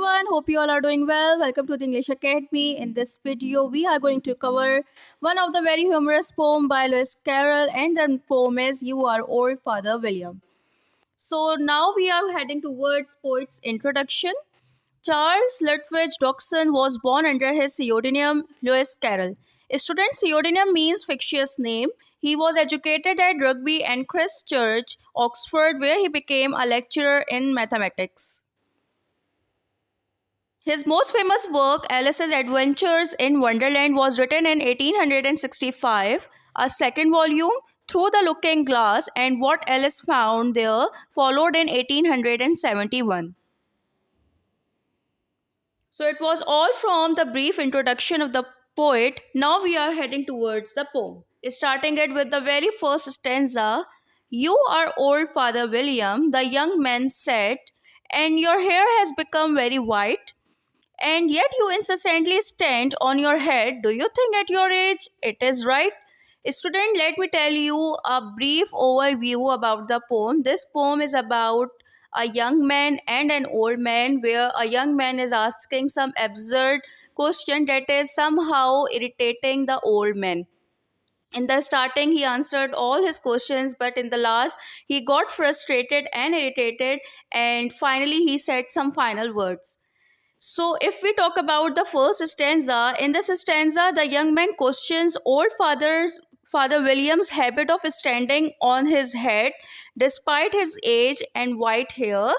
everyone. Hope you all are doing well. Welcome to the English Academy. In this video, we are going to cover one of the very humorous poem by Lewis Carroll, and the poem is "You Are Old, Father William." So now we are heading towards poet's introduction. Charles Lutwidge Dodgson was born under his pseudonym Lewis Carroll. A student pseudonym means fictitious name. He was educated at Rugby and Christ Church, Oxford, where he became a lecturer in mathematics. His most famous work, Alice's Adventures in Wonderland, was written in 1865. A second volume, Through the Looking Glass and What Alice Found There, followed in 1871. So it was all from the brief introduction of the poet. Now we are heading towards the poem. Starting it with the very first stanza. You are old, Father William, the young man said, and your hair has become very white. And yet you incessantly stand on your head. Do you think at your age it is right? Student, let me tell you a brief overview about the poem. This poem is about a young man and an old man, where a young man is asking some absurd question that is somehow irritating the old man. In the starting, he answered all his questions, but in the last, he got frustrated and irritated, and finally, he said some final words. So, if we talk about the first stanza, in this stanza, the young man questions Father William's habit of standing on his head despite his age and white hair,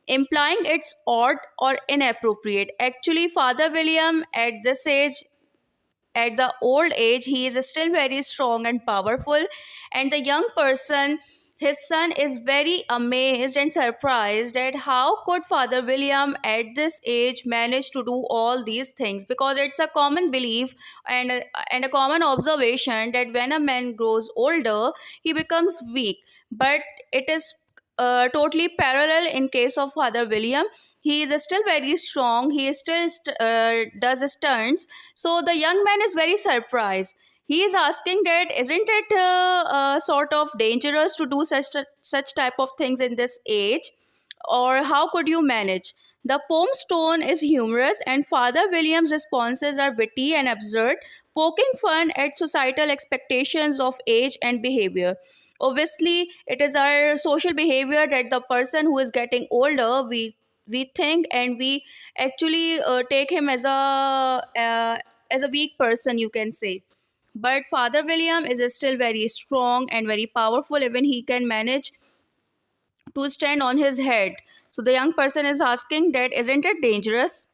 implying it's odd or inappropriate. Actually, Father William at the old age, he is still very strong and powerful, and the young person, his son, is very amazed and surprised at how could Father William at this age manage to do all these things, because it's a common belief and a common observation that when a man grows older, he becomes weak. But it is totally parallel in case of Father William. He is still very strong. He still does stunts. So the young man is very surprised. He is asking that isn't it sort of dangerous to do such type of things in this age, or how could you manage? The poem's tone is humorous, and Father William's responses are witty and absurd, poking fun at societal expectations of age and behavior. Obviously, it is our social behavior that the person who is getting older, we think and we actually take him as a weak person, you can say. But Father William is still very strong and very powerful. Even he can manage to stand on his head. So the young person is asking that isn't it dangerous?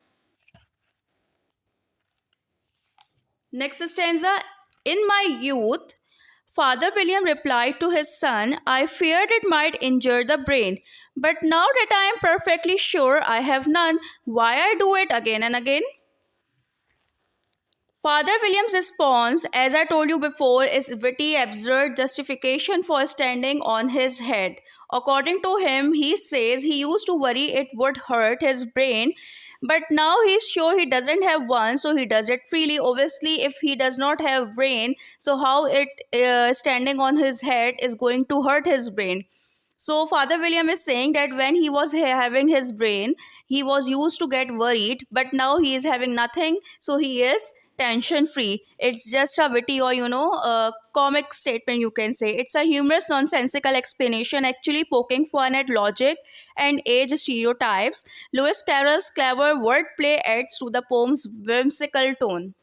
Next stanza. In my youth, Father William replied to his son, I feared it might injure the brain. But now that I am perfectly sure I have none, why I do it again and again? Father William's response, as I told you before, is witty, absurd justification for standing on his head. According to him, he says he used to worry it would hurt his brain, but now he's sure he doesn't have one, so he does it freely. Obviously, if he does not have brain, so how it standing on his head is going to hurt his brain? So Father William is saying that when he was having his brain, he was used to get worried, but now he is having nothing, so he is tension free. It's just a witty or a comic statement, you can say. It's a humorous, nonsensical explanation, actually poking fun at logic and age stereotypes. Lewis Carroll's clever wordplay adds to the poem's whimsical tone.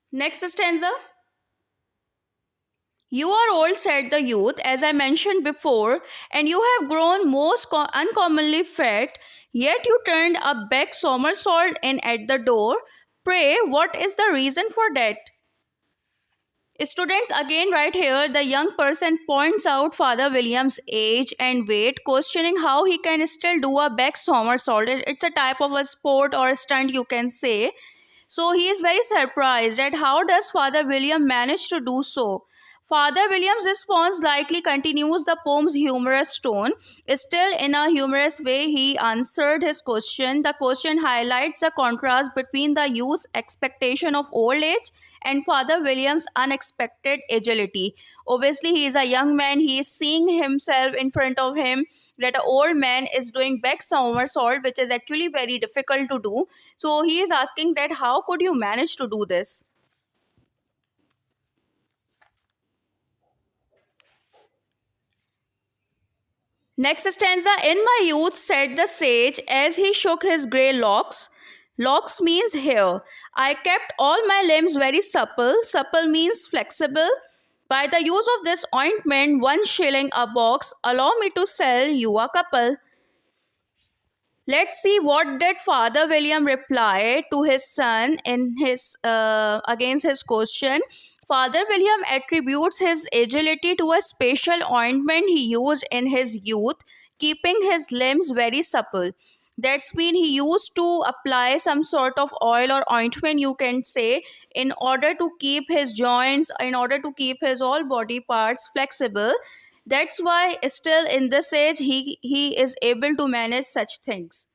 Next stanza. You are old, said the youth, as I mentioned before, and you have grown most uncommonly fat, yet you turned a back somersault in at the door. Pray, what is the reason for that? Students, again, right here, the young person points out Father William's age and weight, questioning how he can still do a back somersault. It's a type of a sport or a stunt, you can say. So he is very surprised at how does Father William manage to do so. Father William's response likely continues the poem's humorous tone. Still, in a humorous way, he answered his question. The question highlights the contrast between the youth's expectation of old age and Father William's unexpected agility. Obviously, he is a young man. He is seeing himself in front of him that an old man is doing back somersault, which is actually very difficult to do. So he is asking that how could you manage to do this? Next stanza. In my youth, said the sage as he shook his grey locks. Locks means hair. I kept all my limbs very supple. Supple means flexible. By the use of this ointment, 1 shilling a box, allow me to sell you a couple. Let's see what did Father William reply to his son in his against his question. Father William attributes his agility to a special ointment he used in his youth, keeping his limbs very supple. That's mean he used to apply some sort of oil or ointment, you can say, in order to keep his joints, in order to keep his all body parts flexible. That's why still in this age he is able to manage such things.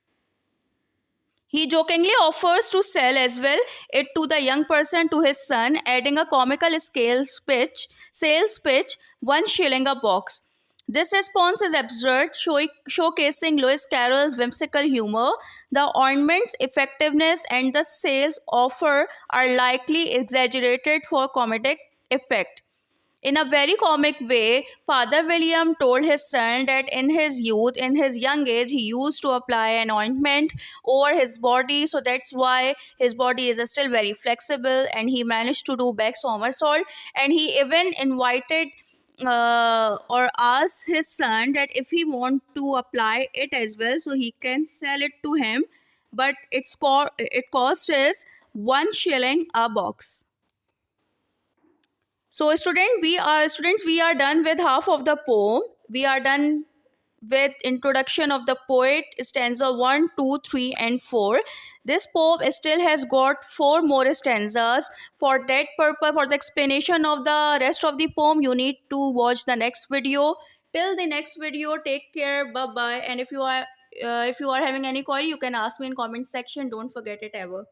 He jokingly offers to sell as well it to the young person to his son, adding a comical sales pitch, 1 shilling a box. This response is absurd, showcasing Lewis Carroll's whimsical humor. The ornament's effectiveness and the sales offer are likely exaggerated for comedic effect. In a very comic way, Father William told his son that in his youth, in his young age, he used to apply an ointment over his body, so that's why his body is still very flexible and he managed to do back somersault. And he even invited or asked his son that if he want to apply it as well, so he can sell it to him, but it cost is 1 shilling a box. So, students. We are done with half of the poem. We are done with introduction of the poet, stanza 1, 2, 3, and 4. This poem still has got 4 more stanzas. For that purpose, for the explanation of the rest of the poem, you need to watch the next video. Till the next video, take care. Bye bye. And if you are having any query, you can ask me in comment section. Don't forget it ever.